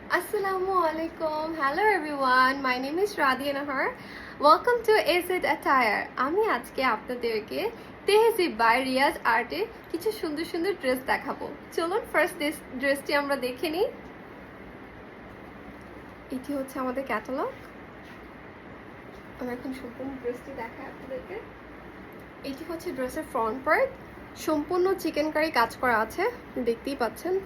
Assalamualaikum. Hello everyone. My name is Radhia Nahar. Welcome to AZ Attire. আমি আজকে আপনাদেরকে Tehzib by Riaz আর্টে কিছু সুন্দর সুন্দর ড্রেস দেখাবো। চলুন ফার্স্ট ড্রেসটি আমরা দেখে নিই। এটি হচ্ছে আমাদের ক্যাটালগ। আমি এখন সম্পূর্ণ ড্রেসটি দেখাই আপনাদেরকে। এটি হচ্ছে ড্রেসের ফ্রন্ট পার্ট, সম্পূর্ণ চিকেন কারি কাজ করা আছে, দেখতেই পাচ্ছেন।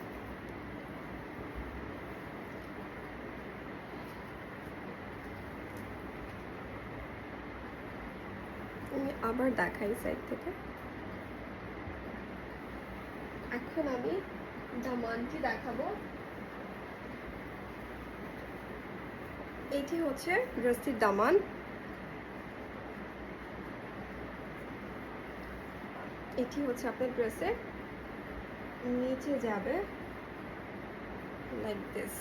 আবার দেখাই সাইড থেকে। এখন আমি দামানটি দেখাবো। এটি হচ্ছে ড্রেসটির দামান। এটি হচ্ছে আপনার ড্রেসের নিচে যাবে লাইক দিস।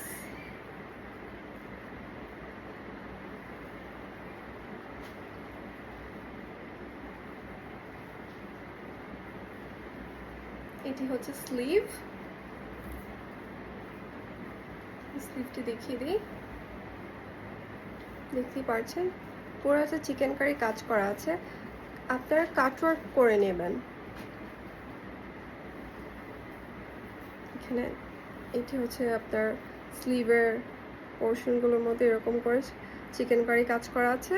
এটি হচ্ছে স্লিভ। স্লিভটি দেখিয়ে দিই, দেখতেই পাচ্ছেন পুরোটা চিকেন কারি কাজ করা আছে। আপনারা কাটওয়ার্ক করে নেবেন। এখানে এটি হচ্ছে আপনার স্লিভের পোর্শনগুলোর মধ্যে এরকম করে চিকেন কারি কাজ করা আছে।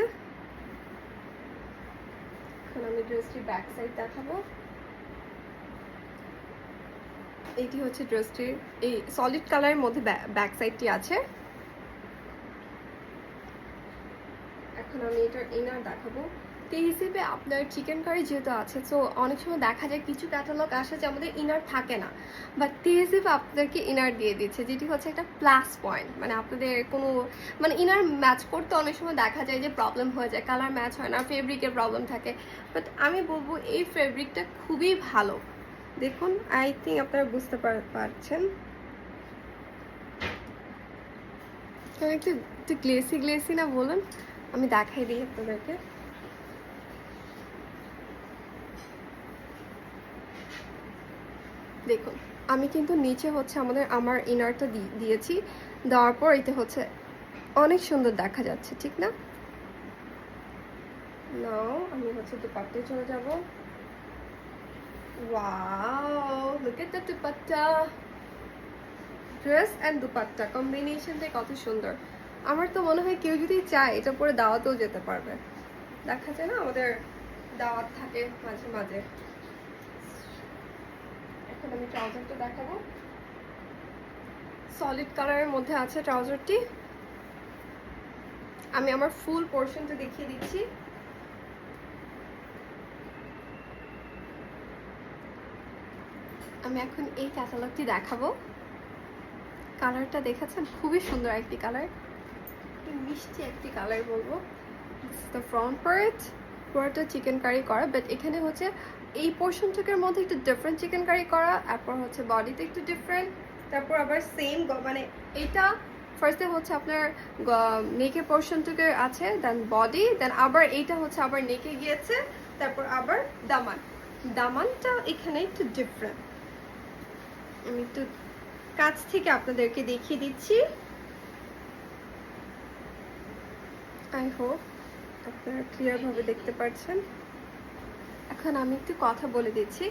এখন আমি ড্রেসটির ব্যাক সাইড দেখাবো। এটি হচ্ছে ড্রেসটির এই সলিড কালারের মধ্যে ব্যাক সাইডটি আছে। এখন আমি এটার ইনার দেখাবো। তেহজিবে আপনার চিকেন কারি যেহেতু আছে, সো অনেক সময় দেখা যায় কিছু ক্যাটালগ আসে যে আমাদের ইনার থাকে না, বাট তেহজিব আপনাদেরকে ইনার দিয়ে দিচ্ছে, যেটি হচ্ছে একটা প্লাস পয়েন্ট। মানে আপনাদের কোনো মানে ইনার ম্যাচ করতে অনেক সময় দেখা যায় যে প্রবলেম হয়ে যায়, কালার ম্যাচ হয় না, ফেব্রিকের প্রবলেম থাকে। বাট আমি বলবো এই ফেব্রিকটা খুবই ভালো। দেখুন, আই থিঙ্ক আপনারা বুঝতে পারছেন। একটু একটু গ্লেসি গ্লেসি না বলুন? আমি দেখাই দিই আপনাদেরকে। দেখুন, আমি কিন্তু নিচে হচ্ছে আমার ইনারটা দিয়েছি, দেওয়ার পর এতে হচ্ছে অনেক সুন্দর দেখা যাচ্ছে, ঠিক না? নাও আমি হচ্ছে দুপাট্টায় চলে যাব। Wow, look at the dupatta. Dress and dupatta কম্বিনেশনটাই কত সুন্দর। আমার তো মনে হয় কেউ যদি চায় এটা পরে দাওয়াতেও যেতে পারবে। দেখা যায় না আমাদের দাওয়াত থাকে মাঝে মাঝে। এখন আমি ট্রাউজারটা দেখাবো। সলিড কালারের মধ্যে আছে ট্রাউজারটি। আমি আমার ফুল পোর্শনটা দেখিয়ে দিচ্ছি। আমি এখন এই ক্যাটালগটি দেখাবো। কালারটা দেখেছেন, খুবই সুন্দর একটি কালার, মিষ্টি একটি কালার বলবো। দ্য ফ্রন্ট পার্ট পুরোটা চিকেন কারি করা, বাট এখানে হচ্ছে এই পোর্শনটুকের মধ্যে একটু ডিফারেন্ট চিকেন কারি করা, তারপর হচ্ছে বডিতে একটু ডিফারেন্ট, তারপর আবার সেম মানে এটা ফার্স্টে হচ্ছে আপনার নেকের পোর্শনটুকে আছে, দেন বডি, দেন আবার এইটা হচ্ছে আবার নেকে গিয়েছে, তারপর আবার দামানটা এখানে একটু ডিফারেন্ট। আমি একটু কাছ থেকে আপনাদেরকে দেখিয়ে দিচ্ছি। আই হোপ আপনারা ক্লিয়ারভাবে দেখতে পাচ্ছেন। এখন আমি একটু কথা বলে দিচ্ছি।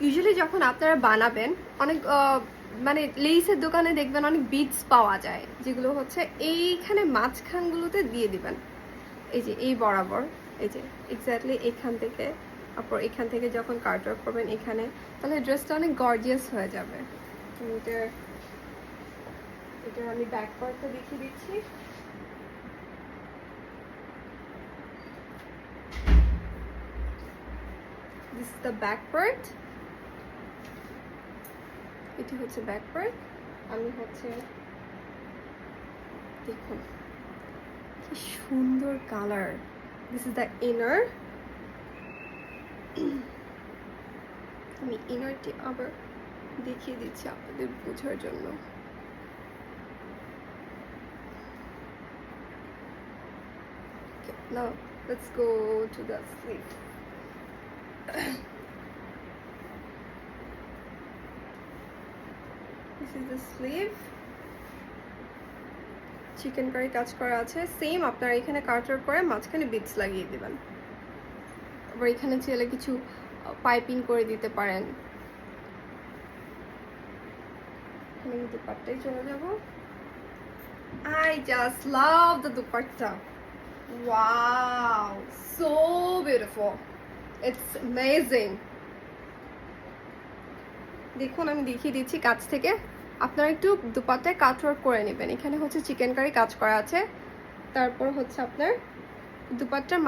ইউজুয়ালি যখন আপনারা বানাবেন, অনেক মানে লেইসের দোকানে দেখবেন অনেক বিটস পাওয়া যায়, যেগুলো হচ্ছে এইখানে মাঝখানগুলোতে দিয়ে দিবেন। এই যে এই বরাবর, এই যে এক্স্যাক্টলি এখান থেকে, তারপর এখান থেকে যখন কাটওয়ার্ক করবেন এখানে, তাহলে ড্রেসটা অনেক গর্জিয়াস হয়ে যাবে। এটা আমি ব্যাক পার্টটা দেখিয়ে দিচ্ছি। This is the back part. এটি হচ্ছে ব্যাক পার্ট। আমি হচ্ছে দেখুন কি সুন্দর colour. This is the inner. আমি ইনারটি আবার দেখিয়ে দিচ্ছি আপনাদের বোঝার জন্য। Now let's go to the sleeve. This is the sleeve. Chicken curry কাজ করা আছে। সেম আপনারা এখানে কাটার করে মাঝখানে বিটস লাগিয়ে দেবেন। আবার এখানে চাইলে কিছু পাইপিং করে দিতে পারেন। এখানে দুপাট্টায় চলে যাব। I just love the dupatta. Wow, so beautiful. It's amazing. দেখুন আমি দেখিয়ে দিচ্ছি কাছ থেকে। আপনারা একটু দুপাট্টায় কাটওয়ার্ক করে নেবেন। এখানে হচ্ছে চিকেন কারি কাজ করা আছে। তারপর হচ্ছে আপনার দুপাট্টার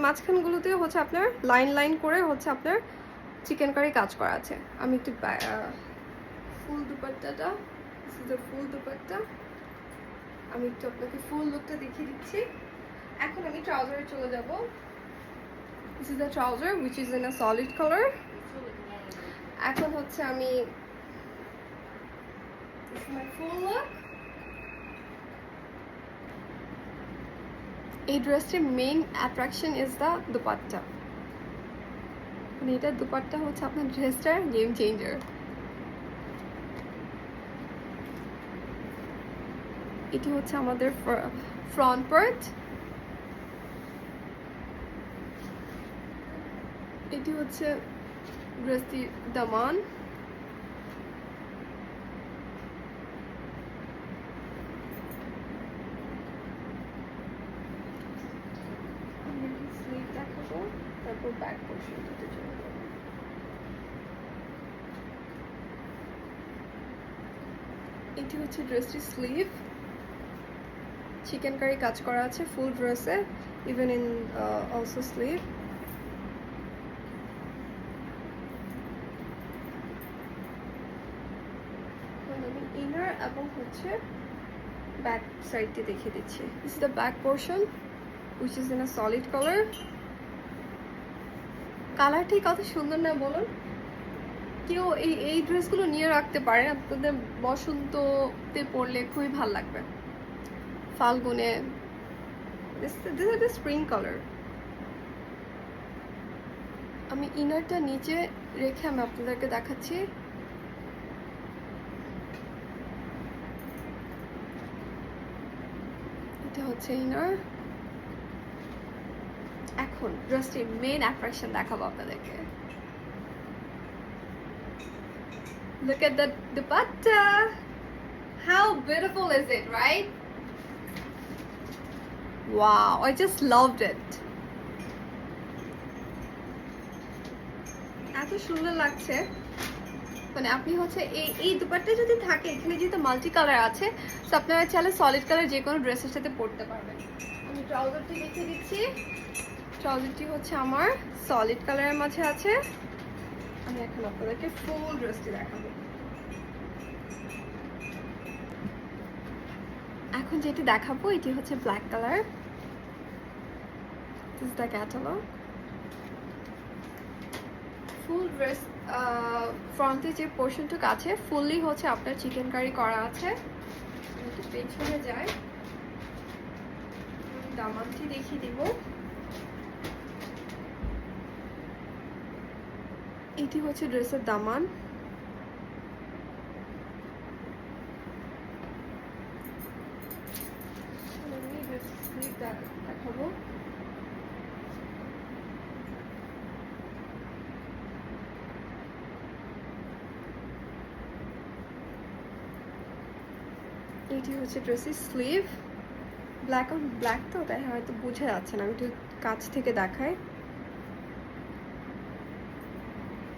মাঝখানগুলোতে হচ্ছে আপনার লাইন লাইন করে হচ্ছে আপনার চিকেন কারি কাজ করা আছে। আমি একটু ফুল দুপাট্টাটা, দিস ইজ দ্য ফুল দুপাট্টা। আমি একটু আপনাকে ফুল লুকটা দেখিয়ে দিচ্ছি। এখন আমি ট্রাউজারে চলে যাব। This is the trouser which is in a solid colour. এখন হচ্ছে আমি this is my full look. এই ড্রেসটির main attraction is the dupatta. মানে এটা দুপাট্টা হচ্ছে আপনার ড্রেসটার গেম চেঞ্জার। এটি হচ্ছে আমাদের ফ্রন্ট পার্ট। এটি হচ্ছে ড্রেসটির দামান। স্লিভ দেখাবো, তারপর ব্যাক পোর্শনটাতে চলে যাবো। এটি হচ্ছে ড্রেসটির স্লিভ। চিকেন কারি কাজ করা আছে ফুল ড্রেসে, ইভেন ইন অলসো স্লিভ। আমি ইনার এবং হচ্ছে ব্যাক সাইডটি দেখিয়ে দিচ্ছি। This is the back portion which is in a solid color. কালারটি কত সুন্দর না বলুন। কেউ এই ড্রেসগুলো নিয়ে রাখতে পারে, আপনাদের বসন্ততে পরলে খুবই ভালো লাগবে। ফাল্গুনে this is the spring color. আমি ইনারটা নিচে রেখে আমি আপনাদেরকে দেখাচ্ছি। এটা হচ্ছে ইনার। এখন ড্রেসটির মেইন অ্যাট্রাকশন দেখাবো আপনাদেরকে। Look at the dupatta. How beautiful is it, right? Wow, I just loved it. এত সুন্দর লাগছে। মানে আপনি হচ্ছে এই দুপাট্টা যদি থাকে, এখানে যেহেতু মাল্টি কালার আছে, তো আপনারা চাইলে সলিড কালার যে কোনো ড্রেসের সাথে পরতে পারবেন। আমি ট্রাউজারটি দেখিয়ে দিচ্ছি। ট্রাউজারটি হচ্ছে আমার সলিড কালারের মাঝে আছে। আমি এখন আপনাদেরকে ফুল ড্রেসটি দেখাবো। এখন যেটি দেখাবো এটি হচ্ছে black colour. This is the catalogue. Full dress ফ্রন্টে যে পোর্শনটুকু আছে ফুললি হচ্ছে আপনার চিকেন কারি করা আছে। একটু পেছনে যায়, দামানটি দেখিয়ে দিব। এটি হচ্ছে ড্রেসের দামান। দেখাবো। এটি হচ্ছে ড্রেসের স্লিভ। ব্ল্যাক তো তাই হয়তো বোঝা যাচ্ছে না, আমি একটু কাছ থেকে দেখাই।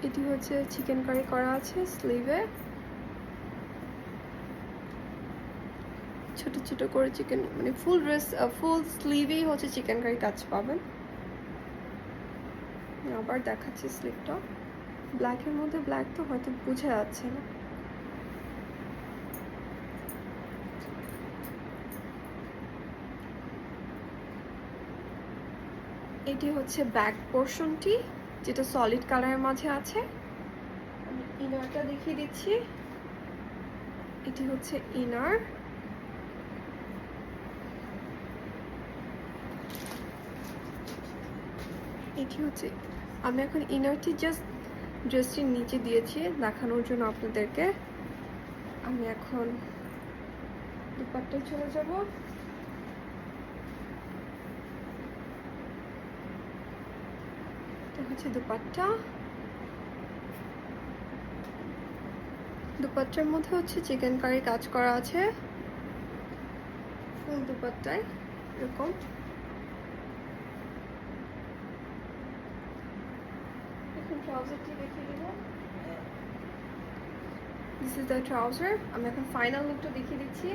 এটি হচ্ছে চিকেন কারি করা আছে স্লিভে, ছোট ছোট করে চিকেন, মানে ফুল ড্রেস ফুল স্লিভেই হচ্ছে চিকেন কারি কাজ পাবেন। আবার দেখাচ্ছি স্লিভটা। ব্ল্যাকের মধ্যে ব্ল্যাক তো হয়তো বোঝা যাচ্ছে না। এটি হচ্ছে ব্যাক পোর্শনটি, যেটা সলিড কালারের মাঝে আছে। আমি ইনারটা দেখিয়ে দিচ্ছি। এটি হচ্ছে ইনার। এটি হচ্ছে, আমি এখন ইনারটি জাস্ট ড্রেসটির নিচে দিয়েছি দেখানোর জন্য আপনাদেরকে। আমি এখন দুপাট্টায় চলে যাব। এটা হচ্ছে দুপাট্টা। দুপাট্টার মধ্যে হচ্ছে চিকেন কারি কাজ করা আছে ফুল দুপাট্টায় এরকম। এখন ট্রাউজারটি দেখিয়ে দেবো। This is the trouser. আমি এখন ফাইনাল লুকটা দেখিয়ে দিচ্ছি।